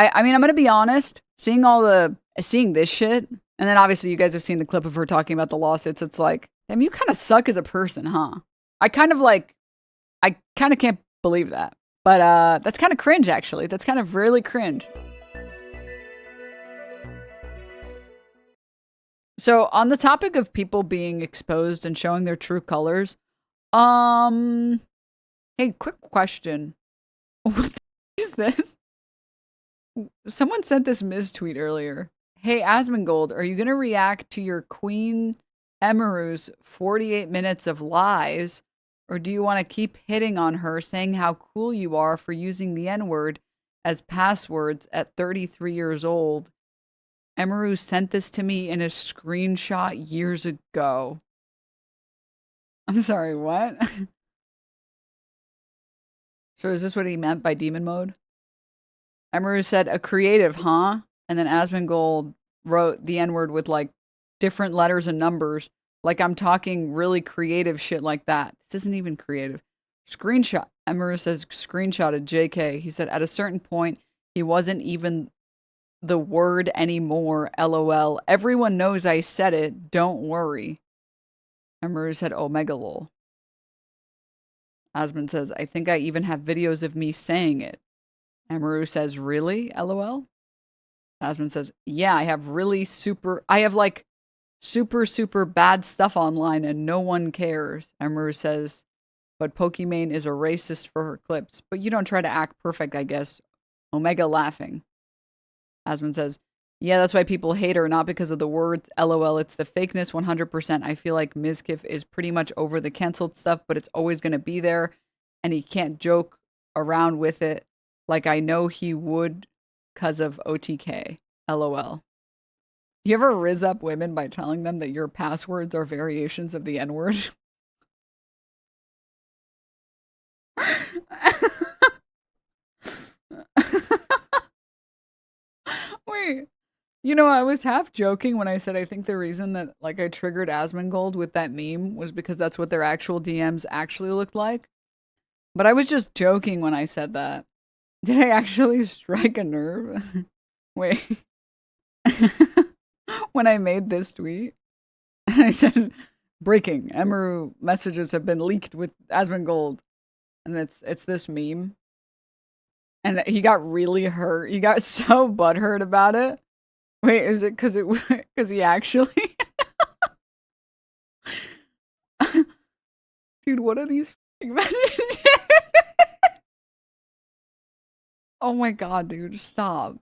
I mean, I'm gonna be honest. Seeing this shit, and then obviously you guys have seen the clip of her talking about the lawsuits. It's like, damn, you kind of suck as a person, huh? I kind of like, I kind of can't believe that. But that's kind of cringe, actually. That's kind of really cringe. So on the topic of people being exposed and showing their true colors, hey, quick question. What is this? Someone sent this Ms. tweet earlier. Hey, Asmongold, are you going to react to your Queen Emiru's 48 minutes of lies? Or do you want to keep hitting on her, saying how cool you are for using the N-word as passwords at 33 years old? Emiru sent this to me in a screenshot years ago. I'm sorry, what? So is this what he meant by demon mode? Emiru said, a creative, huh? And then Asmongold wrote the N-word with like different letters and numbers. Like I'm talking really creative shit like that. This isn't even creative. Screenshot. Emiru says screenshotted JK. He said at a certain point, he wasn't even the word anymore. LOL. Everyone knows I said it. Don't worry. Emiru said Omega lol. Asmon says, I think I even have videos of me saying it. Emiru says, really? LOL. Asmon says, yeah, I have like super bad stuff online and no one cares. Emiru says, but Pokimane is a racist for her clips, but you don't try to act perfect, I guess. Omega laughing. Asmon says, yeah, that's why people hate her, not because of the words. LOL, it's the fakeness 100%. I feel like Mizkif is pretty much over the canceled stuff, but it's always going to be there, and he can't joke around with it like I know he would because of OTK. LOL. You ever rizz up women by telling them that your passwords are variations of the N-word? Wait. You know, I was half joking when I said I think the reason that like I triggered Asmongold with that meme was because that's what their actual DMs actually looked like. But I was just joking when I said that. Did I actually strike a nerve? Wait. When I made this tweet, and I said, breaking, Emiru messages have been leaked with Asmongold. And it's this meme. And he got really hurt. He got so butthurt about it. Wait, is it because he actually? Dude, what are these messages? Oh my god, dude, stop.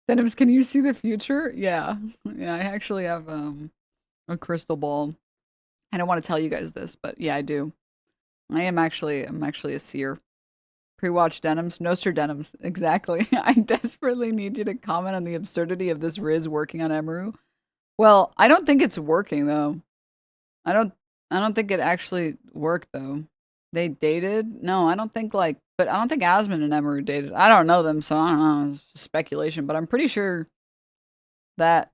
Denims, can you see the future? Yeah. Yeah, I actually have a crystal ball. I don't want to tell you guys this, but yeah, I do. I'm actually a seer. Pre-watch Denims, Noster Denims, exactly. I desperately need you to comment on the absurdity of this Rizz working on Emiru. Well, I don't think it's working though. I don't think it actually worked though. They dated? No, I don't think like, but I don't think Asmon and Emiru dated. I don't know them, so I don't know. It's just speculation, but I'm pretty sure that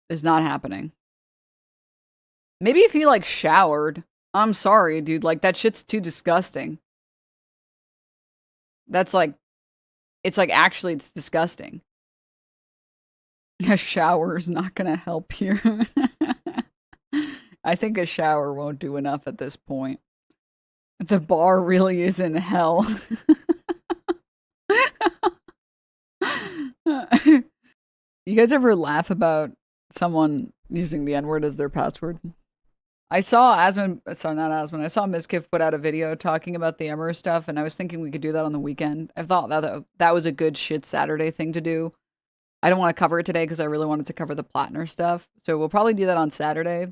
is not happening. Maybe if he like showered. I'm sorry, dude. Like that shit's too disgusting. That's like, it's like actually it's disgusting. A shower is not gonna help here. I think a shower won't do enough at this point. The bar really is in hell. You guys ever laugh about someone using the N-word as their password? I saw not Asmon, I saw Mizkif put out a video talking about the Emiru stuff, and I was thinking we could do that on the weekend. I thought that was a good shit Saturday thing to do. I don't want to cover it today because I really wanted to cover the Plattner stuff, so we'll probably do that on Saturday.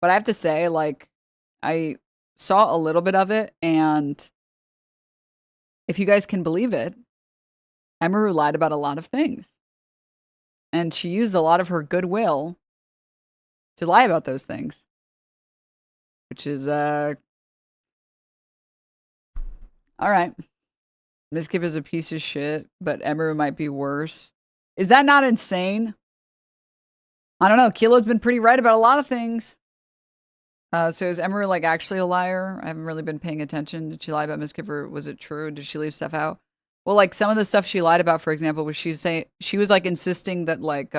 But I have to say, like, I saw a little bit of it, and if you guys can believe it, Emiru lied about a lot of things. And she used a lot of her goodwill to lie about those things. Which is, alright. Mizkif is a piece of shit, but Emiru might be worse. Is that not insane? I don't know. Kilo's been pretty right about a lot of things. So is Emiru like actually a liar? I haven't really been paying attention. Did she lie about Mizkif or was it true? Did she leave stuff out? Well, like some of the stuff she lied about, for example, was she was like insisting that like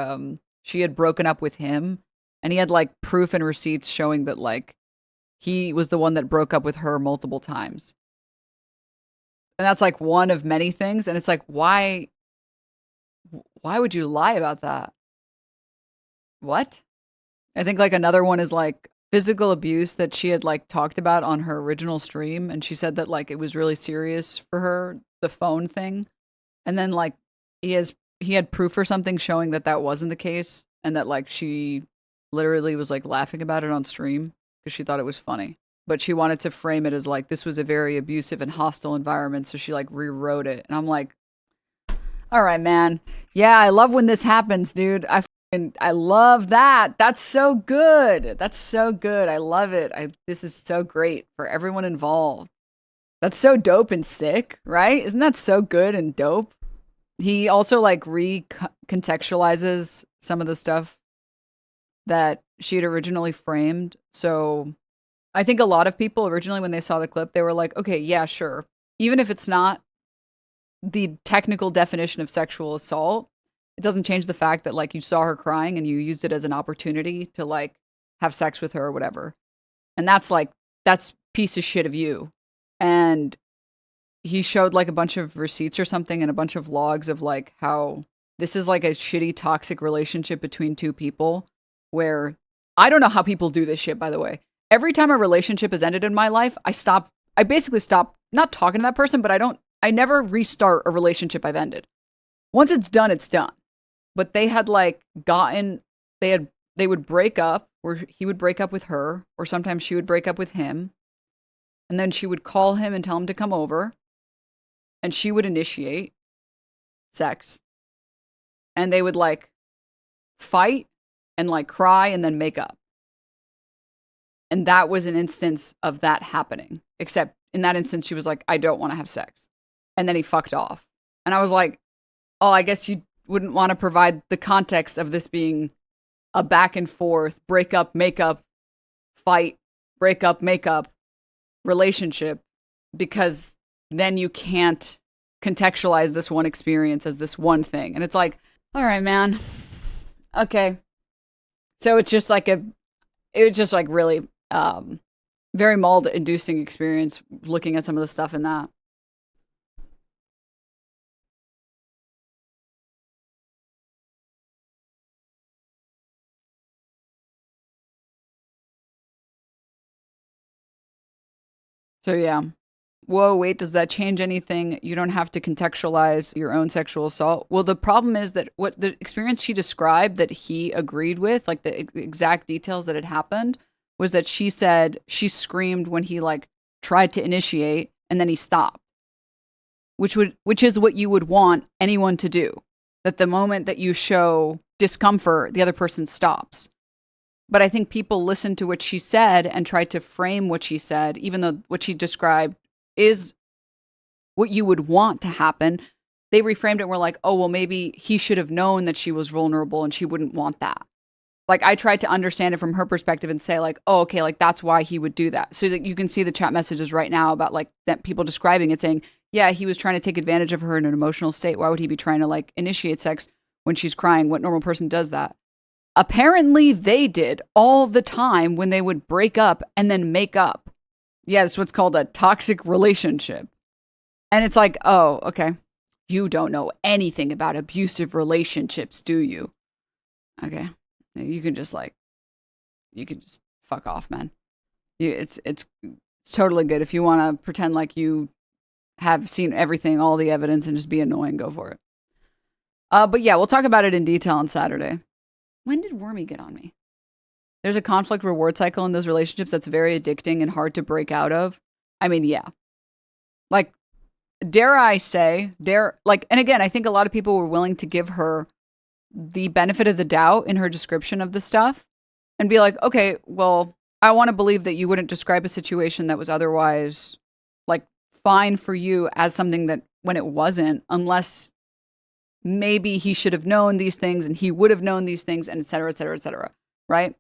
she had broken up with him, and he had like proof and receipts showing that like he was the one that broke up with her multiple times. And that's like one of many things, and it's like why would you lie about that? What? I think like another one is like physical abuse that she had like talked about on her original stream, and she said that like it was really serious for her, the phone thing. And then like he had proof or something showing that that wasn't the case, and that like she literally was like laughing about it on stream because she thought it was funny. But she wanted to frame it as like this was a very abusive and hostile environment, so she like rewrote it. And I'm like, all right, man. Yeah, I love when this happens, dude. I love that. That's so good. That's so good. I love it. This is so great for everyone involved. That's so dope and sick, right? Isn't that so good and dope? He also like recontextualizes some of the stuff that she had originally framed. So I think a lot of people originally when they saw the clip, they were like, okay, yeah, sure. Even if it's not the technical definition of sexual assault, it doesn't change the fact that like you saw her crying and you used it as an opportunity to like have sex with her or whatever. And that's piece of shit of you. And he showed like a bunch of receipts or something and a bunch of logs of like how this is like a shitty toxic relationship between two people where I don't know how people do this shit, by the way. Every time a relationship has ended in my life, I basically stop not talking to that person, but I never restart a relationship I've ended. Once it's done, it's done. But they had like they would break up, or he would break up with her, or sometimes she would break up with him. And then she would call him and tell him to come over. And she would initiate sex. And they would like fight and like cry and then make up. And that was an instance of that happening. Except in that instance, she was like, I don't want to have sex. And then he fucked off. And I was like, oh, I guess you wouldn't want to provide the context of this being a back and forth, break up, make up, fight, break up, make up relationship, because then you can't contextualize this one experience as this one thing. And it's like, all right, man. Okay. So it's just like really very mold inducing experience looking at some of the stuff in that. So yeah. Whoa, wait, does that change anything? You don't have to contextualize your own sexual assault. Well, the problem is that what the experience she described that he agreed with, like the exact details that had happened, was that she said she screamed when he like tried to initiate and then he stopped. Which is what you would want anyone to do. That the moment that you show discomfort, the other person stops. But I think people listened to what she said and tried to frame what she said, even though what she described is what you would want to happen. They reframed it and were like, oh, well, maybe he should have known that she was vulnerable and she wouldn't want that. Like, I tried to understand it from her perspective and say, like, oh, okay, like, that's why he would do that. So that you can see the chat messages right now about, like, that people describing it saying, yeah, he was trying to take advantage of her in an emotional state. Why would he be trying to, like, initiate sex when she's crying? What normal person does that? Apparently, they did all the time when they would break up and then make up. Yeah, that's what's called a toxic relationship. And it's like, oh, okay. You don't know anything about abusive relationships, do you? Okay. You can just fuck off, man. It's totally good. If you want to pretend like you have seen everything, all the evidence, and just be annoying, go for it. But yeah, we'll talk about it in detail on Saturday. When did Wormy get on me? There's a conflict reward cycle in those relationships that's very addicting and hard to break out of. I mean, yeah. Like, dare I say, and again, I think a lot of people were willing to give her the benefit of the doubt in her description of the stuff and be like, okay, well, I want to believe that you wouldn't describe a situation that was otherwise like fine for you as something that when it wasn't, unless maybe he should have known these things and he would have known these things and et cetera, et cetera, et cetera. Right?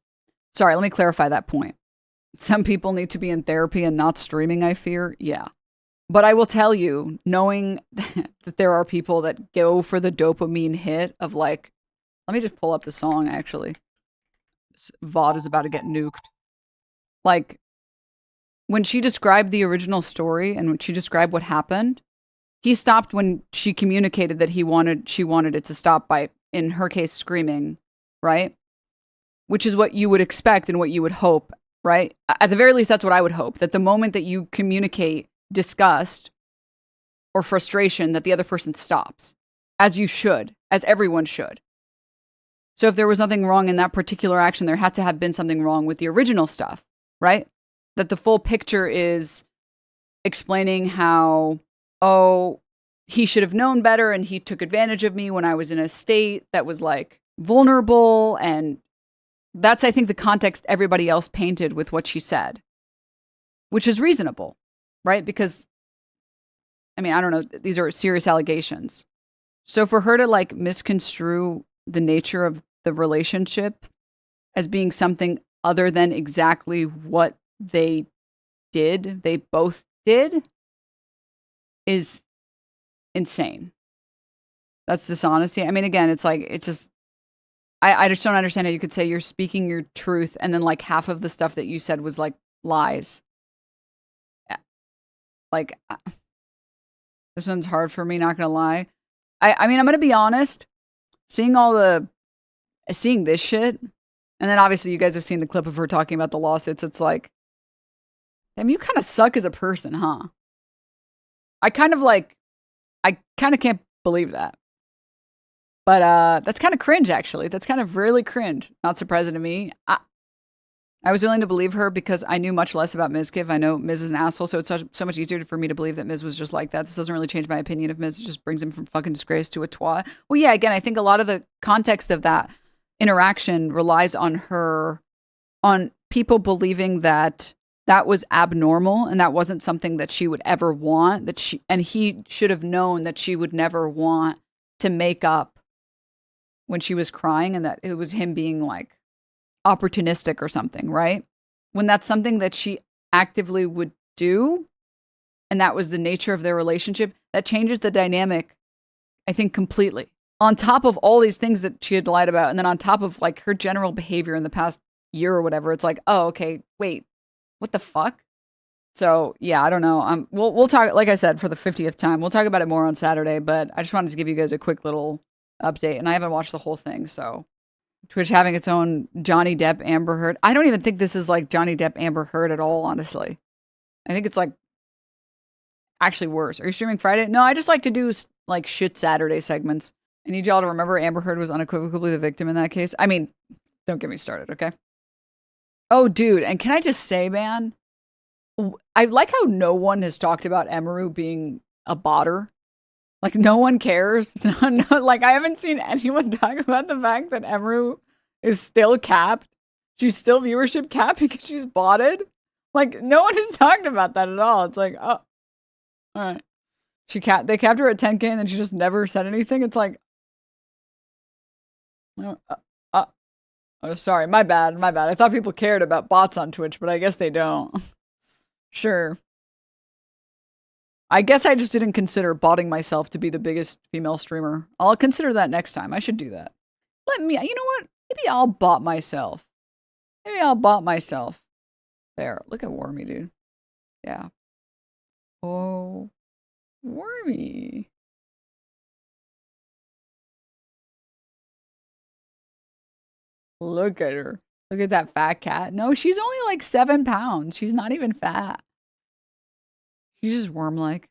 Sorry, let me clarify that point. Some people need to be in therapy and not streaming, I fear. Yeah. But I will tell you, knowing that there are people that go for the dopamine hit of like, let me just pull up the song actually. This VOD is about to get nuked. Like, when she described the original story and when she described what happened, he stopped when she communicated that she wanted it to stop by, in her case, screaming, right? Which is what you would expect and what you would hope, right? At the very least, that's what I would hope. That the moment that you communicate disgust or frustration, that the other person stops, as you should, as everyone should. So if there was nothing wrong in that particular action, there had to have been something wrong with the original stuff, right? That the full picture is explaining how, oh, he should have known better and he took advantage of me when I was in a state that was like vulnerable. And that's, I think, the context everybody else painted with what she said, which is reasonable, right? Because, I mean, I don't know, these are serious allegations. So for her to like misconstrue the nature of the relationship as being something other than exactly what they both did, is insane. That's dishonesty. I mean, again, it's like, it's just, I just don't understand how you could say you're speaking your truth and then like half of the stuff that you said was like lies. Like, this one's hard for me, not gonna lie. I mean, I'm gonna be honest, seeing this shit, and then obviously you guys have seen the clip of her talking about the lawsuits, it's like, damn, you kind of suck as a person, huh? I kind of can't believe that. But that's kind of cringe, actually. That's kind of really cringe. Not surprising to me. I was willing to believe her because I knew much less about Mizkif. I know Miz is an asshole, so it's so much easier for me to believe that Miz was just like that. This doesn't really change my opinion of Miz. It just brings him from fucking disgrace to a twat. Well, yeah, again, I think a lot of the context of that interaction relies on people believing that that was abnormal and that wasn't something that she would ever want, and he should have known that she would never want to make up when she was crying, and that it was him being like opportunistic or something, right? When that's something that she actively would do, and that was the nature of their relationship, that changes the dynamic, I think, completely. On top of all these things that she had lied about, and then on top of like her general behavior in the past year or whatever, it's like, oh, okay, wait, what the fuck? So yeah, I don't know. We'll talk, like I said, for the 50th time. We'll talk about it more on Saturday, but I just wanted to give you guys a quick little update, and I haven't watched the whole thing, so Twitch having its own Johnny Depp Amber Heard. I don't even think this is like Johnny Depp Amber Heard at all, honestly. I think it's like actually worse. Are you streaming Friday? No, I just like to do like shit Saturday segments. I need y'all to remember Amber Heard was unequivocally the victim in that case. I mean, don't get me started, okay? Oh, dude, and can I just say, man, I like how no one has talked about Emiru being a botter. Like, no one cares. Like, I haven't seen anyone talk about the fact that Emiru is still capped. She's still viewership capped because she's botted. Like, no one has talked about that at all. It's like, oh, all right. They capped her at 10K and then she just never said anything. It's like, oh, sorry. My bad. I thought people cared about bots on Twitch, but I guess they don't. Sure. I guess I just didn't consider botting myself to be the biggest female streamer. I'll consider that next time. I should do that. You know what? Maybe I'll bot myself. There, look at Wormy, dude. Yeah. Oh, Wormy. Look at her. Look at that fat cat. No, she's only like 7 pounds. She's not even fat. She's just worm-like.